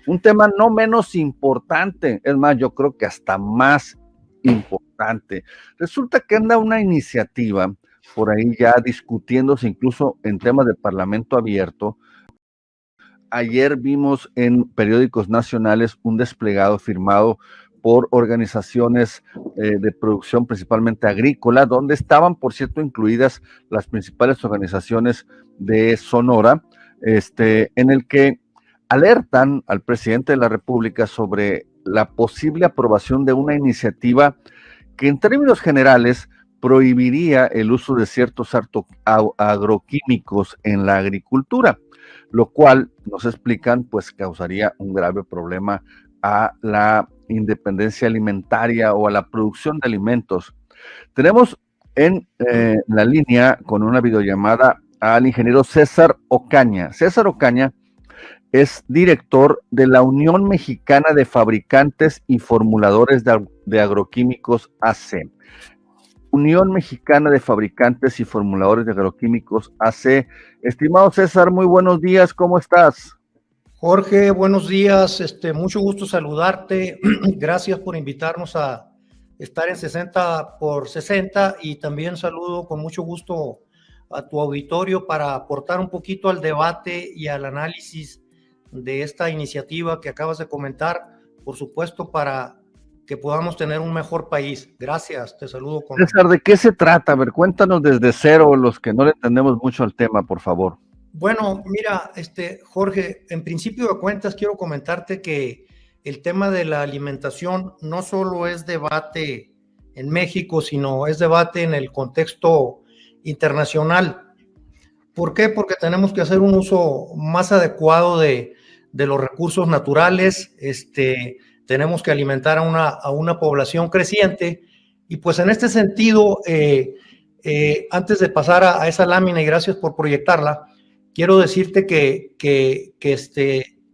Un tema no menos importante, es más, yo creo que hasta más importante. Resulta que anda una iniciativa por ahí ya discutiéndose incluso en temas de Parlamento abierto. Ayer vimos en periódicos nacionales un desplegado firmado por organizaciones de producción principalmente agrícola, donde estaban, por cierto, incluidas las principales organizaciones de Sonora, en el que alertan al presidente de la República sobre la posible aprobación de una iniciativa que en términos generales prohibiría el uso de ciertos agroquímicos en la agricultura, lo cual, nos explican, pues causaría un grave problema a la independencia alimentaria o a la producción de alimentos. Tenemos en la línea con una videollamada al ingeniero César Ocaña. César Ocaña es director de la Unión Mexicana de Fabricantes y Formuladores de Agroquímicos AC. Unión Mexicana de Fabricantes y Formuladores de Agroquímicos AC. Estimado César, muy buenos días, ¿cómo estás? Jorge, buenos días, mucho gusto saludarte. Gracias por invitarnos a estar en 60 por 60 y también saludo con mucho gusto a tu auditorio para aportar un poquito al debate y al análisis de esta iniciativa que acabas de comentar, por supuesto, para que podamos tener un mejor país. Gracias, te saludo con... César, ¿de qué se trata? A ver, cuéntanos desde cero, los que no le entendemos mucho al tema, por favor. Bueno, mira, Jorge, en principio de cuentas quiero comentarte que el tema de la alimentación no solo es debate en México, sino es debate en el contexto internacional. ¿Por qué? Porque tenemos que hacer un uso más adecuado de los recursos naturales, tenemos que alimentar a una población creciente y pues en este sentido, antes de pasar a esa lámina y gracias por proyectarla, quiero decirte que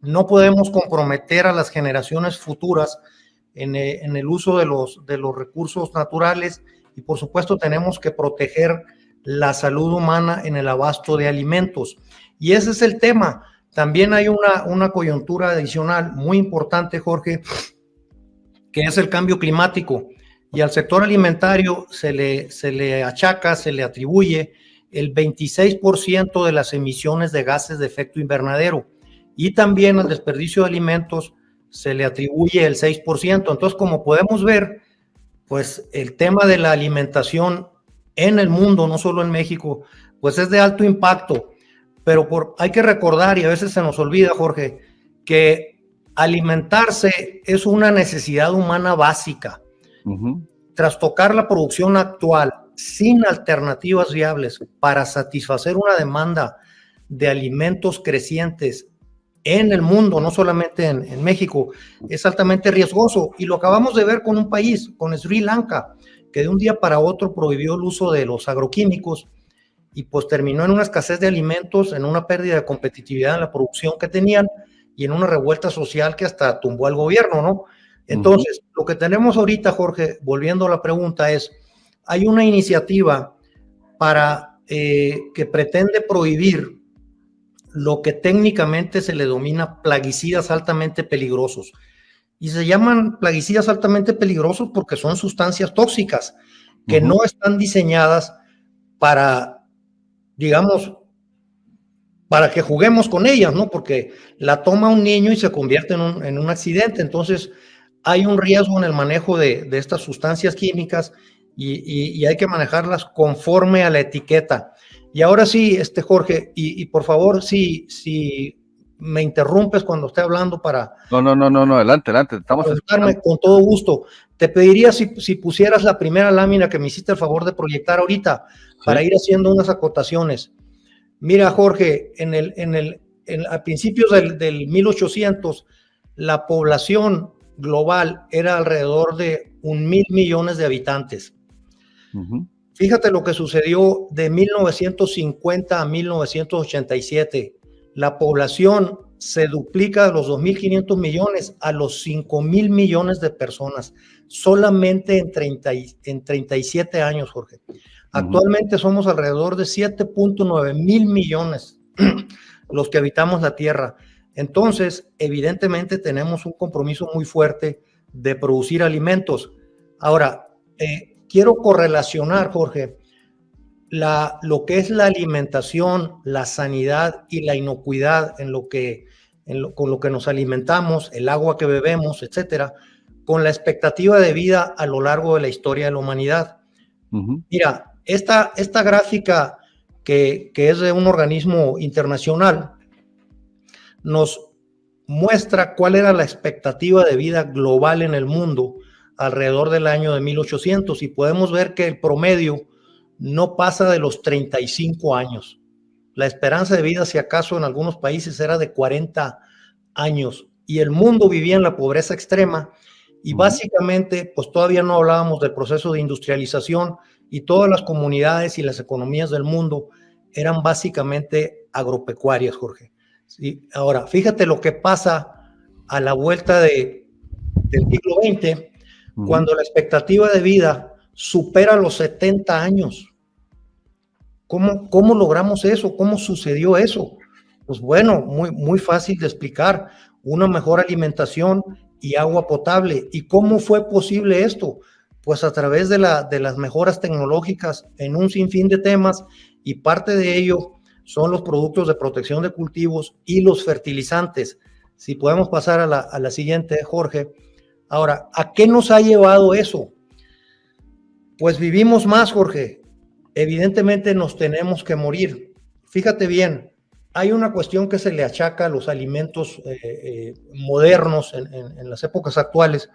no podemos comprometer a las generaciones futuras en el uso de los recursos naturales y por supuesto tenemos que proteger la salud humana en el abasto de alimentos. Y ese es el tema. También hay una coyuntura adicional muy importante, Jorge, que es el cambio climático. Y al sector alimentario se le achaca, se le atribuye el 26% de las emisiones de gases de efecto invernadero y también al desperdicio de alimentos se le atribuye el 6%. Entonces, como podemos ver, pues el tema de la alimentación en el mundo, no solo en México, pues es de alto impacto, pero hay que recordar, y a veces se nos olvida, Jorge, que alimentarse es una necesidad humana básica. Trastocar la producción actual sin alternativas viables para satisfacer una demanda de alimentos crecientes en el mundo, no solamente en México, es altamente riesgoso. Y lo acabamos de ver con un país, con Sri Lanka, que de un día para otro prohibió el uso de los agroquímicos y pues terminó en una escasez de alimentos, en una pérdida de competitividad en la producción que tenían y en una revuelta social que hasta tumbó al gobierno, ¿no? Entonces, lo que tenemos ahorita, Jorge, volviendo a la pregunta es, hay una iniciativa para que pretende prohibir lo que técnicamente se le denomina plaguicidas altamente peligrosos. Y se llaman plaguicidas altamente peligrosos porque son sustancias tóxicas que no están diseñadas para, digamos, para que juguemos con ellas, ¿no? Porque la toma un niño y se convierte en un accidente. Entonces, hay un riesgo en el manejo de estas sustancias químicas y hay que manejarlas conforme a la etiqueta. Y ahora sí, Jorge, y por favor, si me interrumpes cuando esté hablando para... No, adelante, estamos escuchando. Con todo gusto. Te pediría si pusieras la primera lámina que me hiciste el favor de proyectar ahorita, para ir haciendo unas acotaciones. Mira, Jorge, a principios del 1800, la población global era alrededor de 1,000 millones de habitantes. Fíjate lo que sucedió de 1950 a 1987. La población se duplica de los 2.500 millones a los 5,000 millones de personas, solamente en 37 años, Jorge. Actualmente somos alrededor de 7.9 mil millones los que habitamos la Tierra. Entonces, evidentemente tenemos un compromiso muy fuerte de producir alimentos. Ahora, quiero correlacionar, Jorge, lo que es la alimentación, la sanidad y la inocuidad con lo que nos alimentamos, el agua que bebemos, etcétera, con la expectativa de vida a lo largo de la historia de la humanidad. Mira, esta gráfica que es de un organismo internacional nos muestra cuál era la expectativa de vida global en el mundo alrededor del año de 1800 y podemos ver que el promedio no pasa de los 35 años. La esperanza de vida, si acaso en algunos países, era de 40 años y el mundo vivía en la pobreza extrema y básicamente pues todavía no hablábamos del proceso de industrialización y todas las comunidades y las economías del mundo eran básicamente agropecuarias, Jorge. ¿Sí? Ahora, fíjate lo que pasa a la vuelta del siglo XX, cuando la expectativa de vida supera los 70 años. ¿Cómo logramos eso? ¿Cómo sucedió eso? Pues bueno, muy fácil de explicar. Una mejor alimentación y agua potable. ¿Y cómo fue posible esto? Pues a través de las mejoras tecnológicas en un sinfín de temas, y parte de ello son los productos de protección de cultivos y los fertilizantes. Si podemos pasar a la siguiente, Jorge. Ahora, ¿a qué nos ha llevado eso? Pues vivimos más, Jorge. Evidentemente nos tenemos que morir. Fíjate bien, hay una cuestión que se le achaca a los alimentos modernos en las épocas actuales,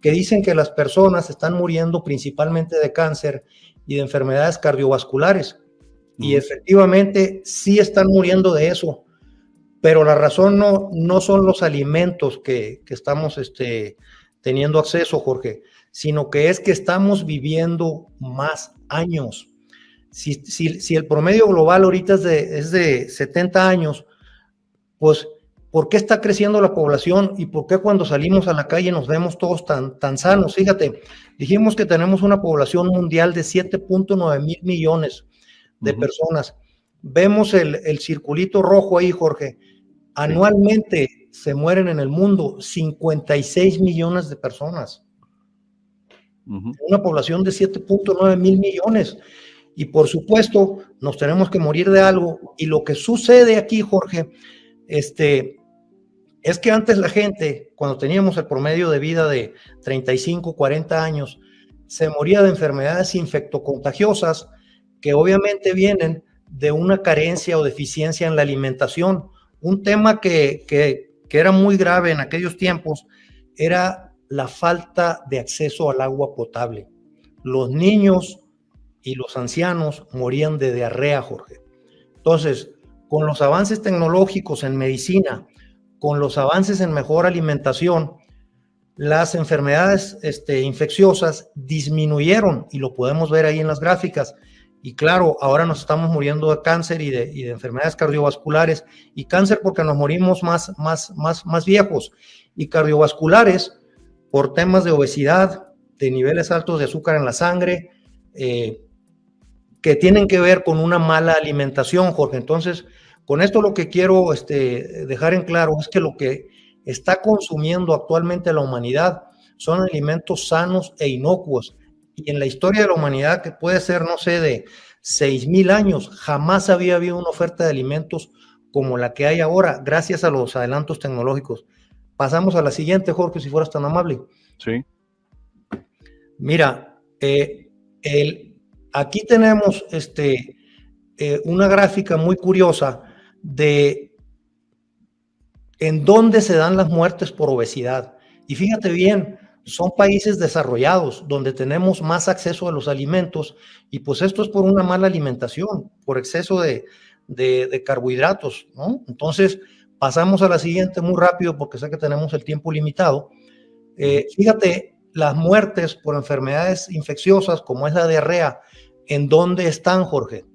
que dicen que las personas están muriendo principalmente de cáncer y de enfermedades cardiovasculares. Y efectivamente sí están muriendo de eso, pero la razón no son los alimentos que estamos teniendo acceso, Jorge, sino que es que estamos viviendo más años. Si el promedio global ahorita es de 70 años, pues ¿por qué está creciendo la población y por qué cuando salimos a la calle nos vemos todos tan sanos? Fíjate, dijimos que tenemos una población mundial de 7.9 mil millones de personas. Vemos el circulito rojo ahí, Jorge. Anualmente se mueren en el mundo 56 millones de personas. Una población de 7.9 mil millones. Y por supuesto, nos tenemos que morir de algo. Y lo que sucede aquí, Jorge, es que antes la gente, cuando teníamos el promedio de vida de 35, 40 años, se moría de enfermedades infectocontagiosas que obviamente vienen de una carencia o deficiencia en la alimentación. Un tema que era muy grave en aquellos tiempos era la falta de acceso al agua potable. Los niños y los ancianos morían de diarrea, Jorge. Entonces, con los avances tecnológicos en medicina, con los avances en mejor alimentación, las enfermedades infecciosas disminuyeron y lo podemos ver ahí en las gráficas. Y claro, ahora nos estamos muriendo de cáncer y de enfermedades cardiovasculares, y cáncer porque nos morimos más viejos, y cardiovasculares por temas de obesidad, de niveles altos de azúcar en la sangre, que tienen que ver con una mala alimentación, Jorge. Entonces, con esto lo que quiero dejar en claro es que lo que está consumiendo actualmente la humanidad son alimentos sanos e inocuos. Y en la historia de la humanidad, que puede ser, no sé, de 6,000 años, jamás había habido una oferta de alimentos como la que hay ahora, gracias a los adelantos tecnológicos. Pasamos a la siguiente, Jorge, si fueras tan amable. Sí. Mira, aquí tenemos una gráfica muy curiosa de en dónde se dan las muertes por obesidad. Y fíjate bien, son países desarrollados donde tenemos más acceso a los alimentos, y pues esto es por una mala alimentación, por exceso de carbohidratos, ¿no? Entonces, pasamos a la siguiente muy rápido porque sé que tenemos el tiempo limitado. Fíjate, las muertes por enfermedades infecciosas como es la diarrea, ¿en dónde están, Jorge?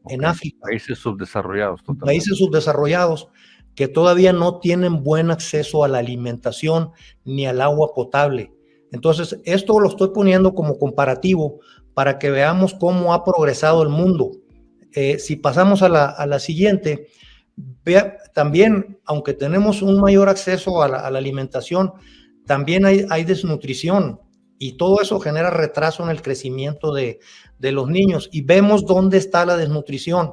Okay. En África. Países subdesarrollados. Totalmente. Países subdesarrollados que todavía no tienen buen acceso a la alimentación ni al agua potable. Entonces, esto lo estoy poniendo como comparativo para que veamos cómo ha progresado el mundo. Si pasamos a la siguiente, También, aunque tenemos un mayor acceso a la alimentación, también hay desnutrición y todo eso genera retraso en el crecimiento de los niños. Y vemos dónde está la desnutrición,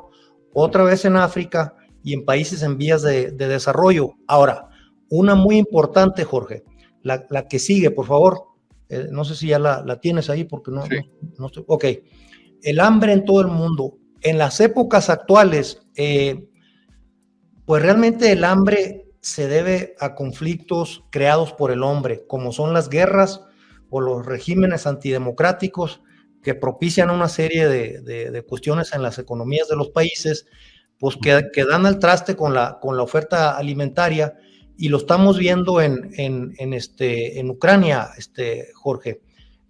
otra vez en África y en países en vías de desarrollo. Ahora, una muy importante, Jorge, la que sigue, por favor. No sé si ya la tienes ahí porque no, sí. no estoy. Ok. El hambre en todo el mundo. En las épocas actuales, pues realmente el hambre se debe a conflictos creados por el hombre, como son las guerras o los regímenes antidemocráticos que propician una serie de cuestiones en las economías de los países, pues que dan al traste con la oferta alimentaria, y lo estamos viendo en Ucrania, Jorge,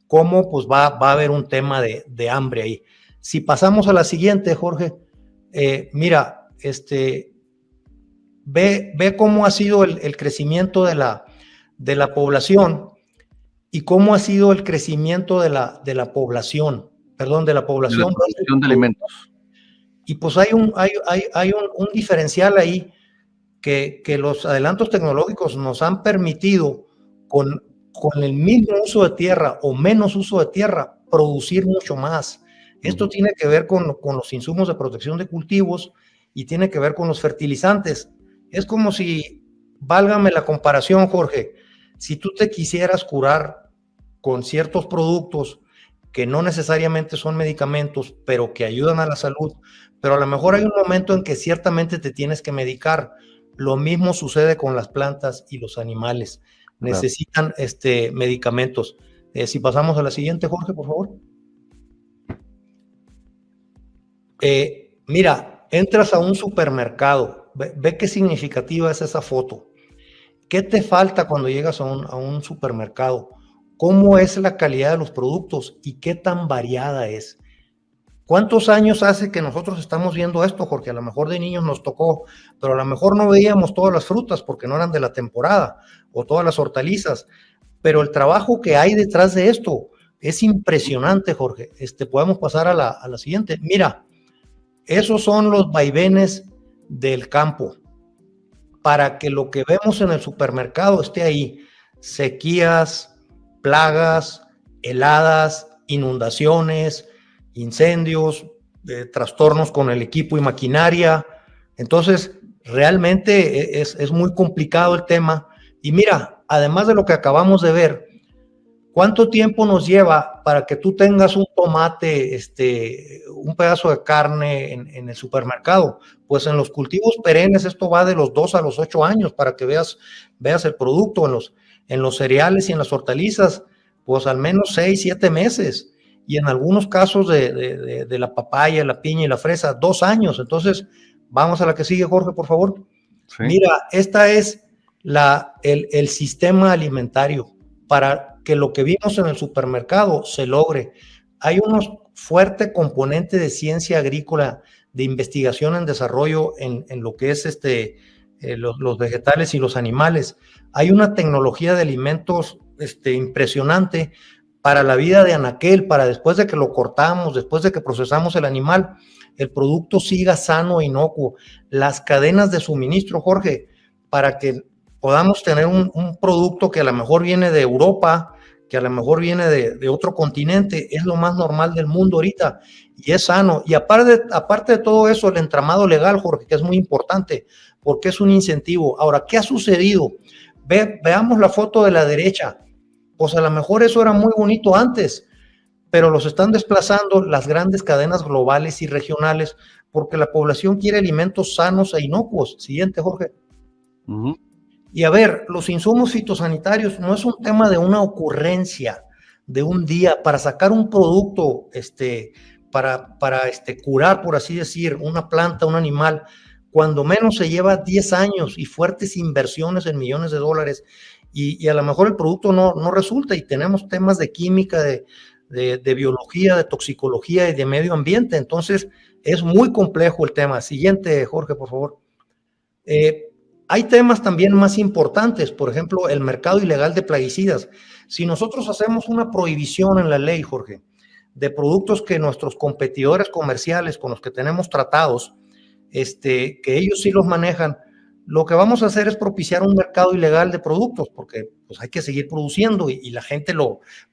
cómo pues va a haber un tema de hambre ahí. Si pasamos a la siguiente, Jorge, mira, ve cómo ha sido el crecimiento de la población y cómo ha sido el crecimiento de la población, perdón, de la población. De la producción de alimentos. Y pues hay un diferencial ahí que los adelantos tecnológicos nos han permitido con el mismo uso de tierra o menos uso de tierra, producir mucho más. Esto tiene que ver con los insumos de protección de cultivos y tiene que ver con los fertilizantes. Es como si, válgame la comparación, Jorge, si tú te quisieras curar con ciertos productos que no necesariamente son medicamentos, pero que ayudan a la salud, pero a lo mejor hay un momento en que ciertamente te tienes que medicar. Lo mismo sucede con las plantas y los animales. Necesitan medicamentos. Si pasamos a la siguiente, Jorge, por favor. Mira, entras a un supermercado, ve qué significativa es esa foto. ¿Qué te falta cuando llegas a un supermercado? ¿Cómo es la calidad de los productos y qué tan variada es? ¿Cuántos años hace que nosotros estamos viendo esto, Jorge? A lo mejor de niños nos tocó, pero a lo mejor no veíamos todas las frutas porque no eran de la temporada, o todas las hortalizas, pero el trabajo que hay detrás de esto es impresionante, Jorge. Podemos pasar a la siguiente. Mira, esos son los vaivenes del campo para que lo que vemos en el supermercado esté ahí. Sequías, plagas, heladas, inundaciones, incendios, trastornos con el equipo y maquinaria. Entonces, realmente es muy complicado el tema. Y mira, además de lo que acabamos de ver, ¿cuánto tiempo nos lleva para que tú tengas un tomate, un pedazo de carne en el supermercado? Pues en los cultivos perennes esto va de los 2 a los 8 años para que veas el producto. En los cereales y en las hortalizas, pues al menos 6, 7 meses. Y en algunos casos de la papaya, la piña y la fresa, 2 años. Entonces, vamos a la que sigue, Jorge, por favor. Sí. Mira, esta es el sistema alimentario para que lo que vimos en el supermercado se logre. Hay unos fuerte componente de ciencia agrícola, de investigación en desarrollo en lo que es los vegetales y los animales. Hay una tecnología de alimentos impresionante para la vida de anaquel, para después de que lo cortamos, después de que procesamos el animal, el producto siga sano e inocuo. Las cadenas de suministro, Jorge, para que podamos tener un producto que a lo mejor viene de Europa, que a lo mejor viene de otro continente, es lo más normal del mundo ahorita y es sano. Y aparte de todo eso, el entramado legal, Jorge, que es muy importante, porque es un incentivo. Ahora, ¿qué ha sucedido? Veamos la foto de la derecha. Pues a lo mejor eso era muy bonito antes, pero los están desplazando las grandes cadenas globales y regionales porque la población quiere alimentos sanos e inocuos. Siguiente, Jorge. Y a ver, los insumos fitosanitarios no es un tema de una ocurrencia de un día para sacar un producto, para curar, por así decir, una planta, un animal. Cuando menos se lleva 10 años y fuertes inversiones en millones de dólares. Y a lo mejor el producto no resulta y tenemos temas de química, de biología, de toxicología y de medio ambiente. Entonces, es muy complejo el tema. Siguiente, Jorge, por favor. Hay temas también más importantes, por ejemplo, el mercado ilegal de plaguicidas. Si nosotros hacemos una prohibición en la ley, Jorge, de productos que nuestros competidores comerciales con los que tenemos tratados que ellos sí los manejan. Lo que vamos a hacer es propiciar un mercado ilegal de productos, porque pues hay que seguir produciendo y la gente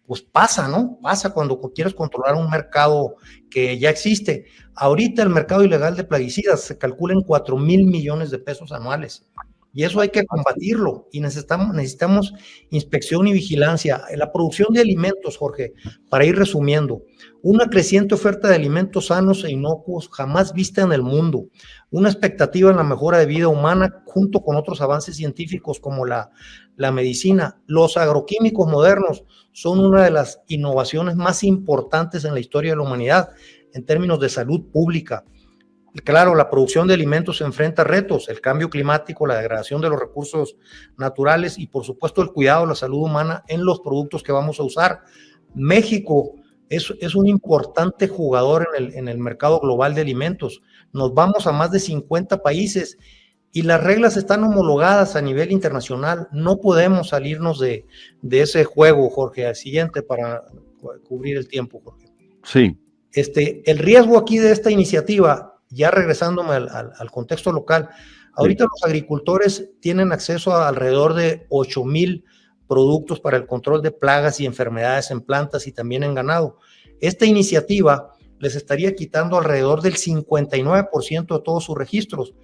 pues pasa, ¿no? Pasa cuando quieres controlar un mercado que ya existe. Ahorita el mercado ilegal de plaguicidas se calcula en 4,000 millones de pesos anuales. Y eso hay que combatirlo y necesitamos inspección y vigilancia. La producción de alimentos, Jorge, para ir resumiendo, una creciente oferta de alimentos sanos e inocuos jamás vista en el mundo, una expectativa en la mejora de vida humana junto con otros avances científicos como la medicina. Los agroquímicos modernos son una de las innovaciones más importantes en la historia de la humanidad en términos de salud pública. Claro, la producción de alimentos se enfrenta a retos, el cambio climático, la degradación de los recursos naturales y por supuesto el cuidado de la salud humana en los productos que vamos a usar. México es un importante jugador en el mercado global de alimentos. Nos vamos a más de 50 países y las reglas están homologadas a nivel internacional. No podemos salirnos de ese juego, Jorge. Al siguiente para cubrir el tiempo, Jorge. Sí. El riesgo aquí de esta iniciativa, ya regresándome al contexto local, ahorita los agricultores tienen acceso a alrededor de 8,000 productos para el control de plagas y enfermedades en plantas y también en ganado. Esta iniciativa les estaría quitando alrededor del 59% de todos sus registros.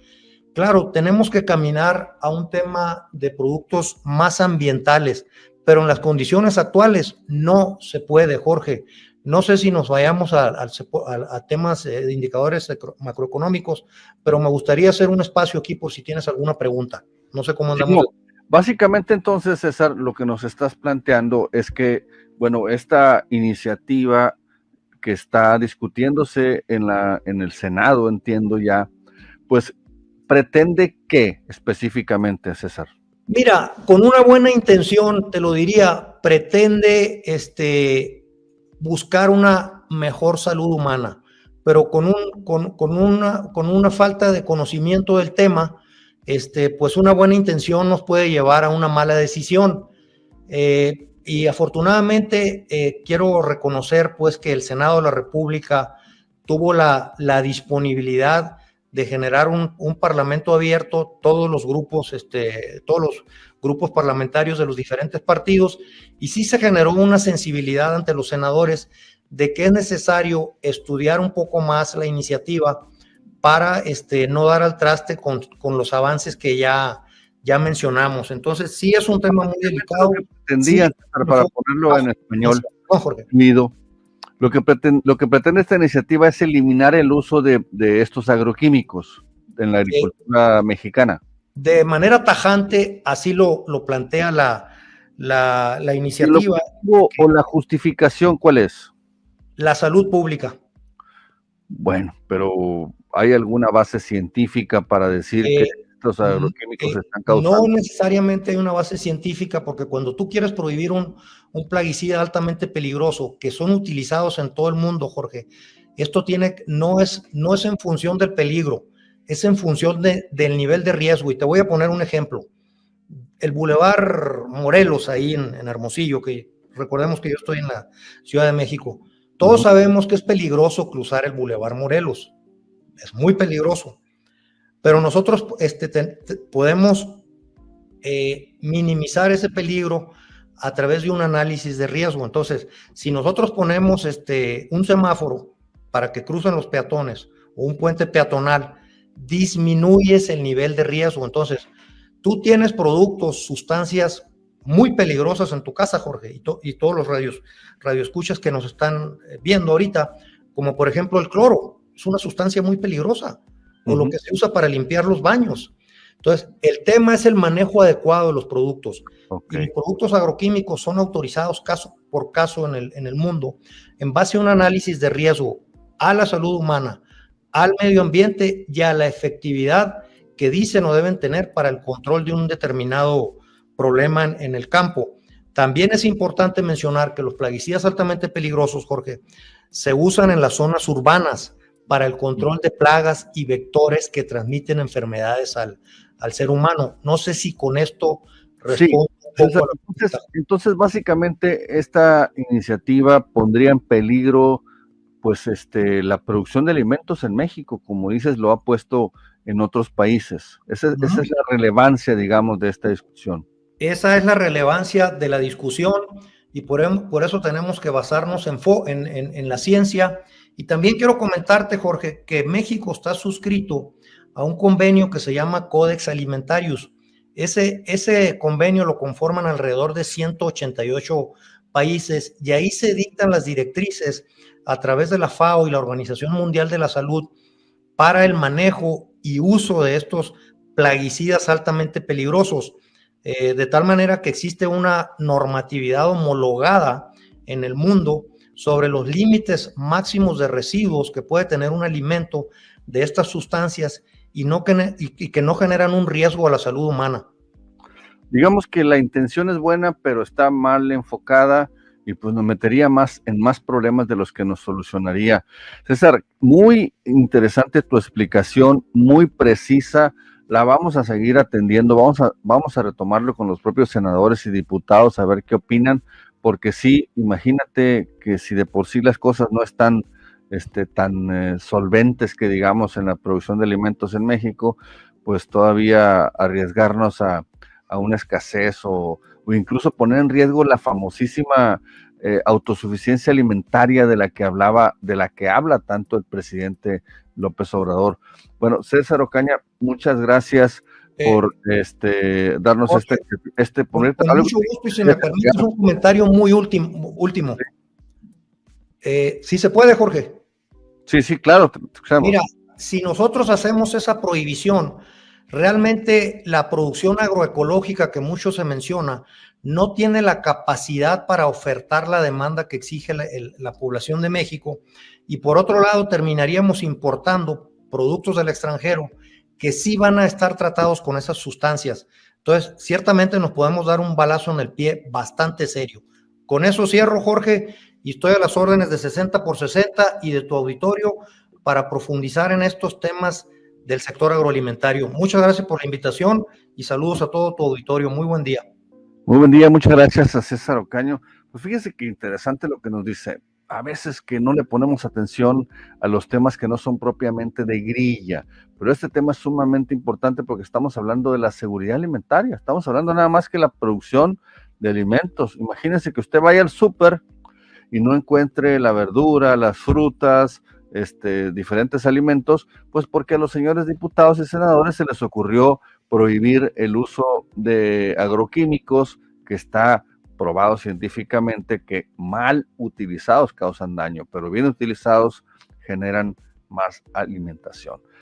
Claro, tenemos que caminar a un tema de productos más ambientales, pero en las condiciones actuales no se puede, Jorge. No sé si nos vayamos a temas de indicadores macroeconómicos, pero me gustaría hacer un espacio aquí por si tienes alguna pregunta. No sé cómo andamos. Sí, no. Básicamente, entonces, César, lo que nos estás planteando es que, bueno, esta iniciativa que está discutiéndose en el Senado, entiendo ya, pues, ¿pretende qué específicamente, César? Mira, con una buena intención, te lo diría, pretende buscar una mejor salud humana, pero con una falta de conocimiento del tema, pues una buena intención nos puede llevar a una mala decisión. Y afortunadamente quiero reconocer pues que el Senado de la República tuvo la disponibilidad de generar un parlamento abierto, todos los grupos parlamentarios de los diferentes partidos, y sí se generó una sensibilidad ante los senadores de que es necesario estudiar un poco más la iniciativa para no dar al traste con los avances que ya mencionamos. Entonces sí es un tema muy delicado. Entendía, sí, para ponerlo en español, lo que pretende esta iniciativa es eliminar el uso de estos agroquímicos en la agricultura mexicana. De manera tajante, así lo plantea la iniciativa. ¿O la justificación cuál es? La salud pública. Bueno, pero ¿hay alguna base científica para decir que estos agroquímicos están causando? No necesariamente hay una base científica, porque cuando tú quieres prohibir un plaguicida altamente peligroso, que son utilizados en todo el mundo, Jorge, esto no es en función del peligro, es en función del nivel de riesgo. Y te voy a poner un ejemplo. El Boulevard Morelos, ahí en Hermosillo, que recordemos que yo estoy en la Ciudad de México. Todos sabemos que es peligroso cruzar el Boulevard Morelos. Es muy peligroso. Pero nosotros podemos minimizar ese peligro a través de un análisis de riesgo. Entonces, si nosotros ponemos un semáforo para que crucen los peatones o un puente peatonal, disminuyes el nivel de riesgo. Entonces, tú tienes productos, sustancias muy peligrosas en tu casa, Jorge, y todos los radioescuchas que nos están viendo ahorita, como por ejemplo el cloro, es una sustancia muy peligrosa, o lo que se usa para limpiar los baños. Entonces, el tema es el manejo adecuado de los productos. Y los productos agroquímicos son autorizados caso por caso en el mundo, en base a un análisis de riesgo a la salud humana, al medio ambiente y a la efectividad que dicen o deben tener para el control de un determinado problema en el campo. También es importante mencionar que los plaguicidas altamente peligrosos, Jorge, se usan en las zonas urbanas para el control de plagas y vectores que transmiten enfermedades al ser humano. No sé si con esto respondo un poco entonces, básicamente, esta iniciativa pondría en peligro pues la producción de alimentos en México, como dices, lo ha puesto en otros países. Esa es la relevancia, digamos, de esta discusión. Esa es la relevancia de la discusión y por eso tenemos que basarnos en la ciencia. Y también quiero comentarte, Jorge, que México está suscrito a un convenio que se llama Codex Alimentarius. Ese convenio lo conforman alrededor de 188 países y ahí se dictan las directrices a través de la FAO y la Organización Mundial de la Salud para el manejo y uso de estos plaguicidas altamente peligrosos, de tal manera que existe una normatividad homologada en el mundo sobre los límites máximos de residuos que puede tener un alimento de estas sustancias y que no generan un riesgo a la salud humana. Digamos que la intención es buena, pero está mal enfocada y pues nos metería en más problemas de los que nos solucionaría. César, muy interesante tu explicación, muy precisa, la vamos a seguir atendiendo, vamos a retomarlo con los propios senadores y diputados a ver qué opinan, porque sí, imagínate que si de por sí las cosas no están tan solventes que digamos en la producción de alimentos en México, pues todavía arriesgarnos a una escasez o incluso poner en riesgo la famosísima autosuficiencia alimentaria de la que habla tanto el presidente López Obrador. Bueno, César Ocaña, muchas gracias por darnos con mucho gusto, y si me permites un comentario muy último. ¿Sí se puede, Jorge? Sí, claro. Mira, si nosotros hacemos esa prohibición, realmente la producción agroecológica que mucho se menciona no tiene la capacidad para ofertar la demanda que exige la población de México, y por otro lado terminaríamos importando productos del extranjero que sí van a estar tratados con esas sustancias. Entonces, ciertamente nos podemos dar un balazo en el pie bastante serio. Con eso cierro, Jorge, y estoy a las órdenes de 60 por 60 y de tu auditorio para profundizar en estos temas del sector agroalimentario. Muchas gracias por la invitación y saludos a todo tu auditorio. Muy buen día. Muy buen día, muchas gracias a César Ocaño. Pues fíjese que interesante lo que nos dice. A veces que no le ponemos atención a los temas que no son propiamente de grilla, pero este tema es sumamente importante porque estamos hablando de la seguridad alimentaria, estamos hablando nada más que la producción de alimentos. Imagínense que usted vaya al súper y no encuentre la verdura, las frutas, diferentes alimentos, pues porque a los señores diputados y senadores se les ocurrió prohibir el uso de agroquímicos que está probado científicamente que mal utilizados causan daño, pero bien utilizados generan más alimentación.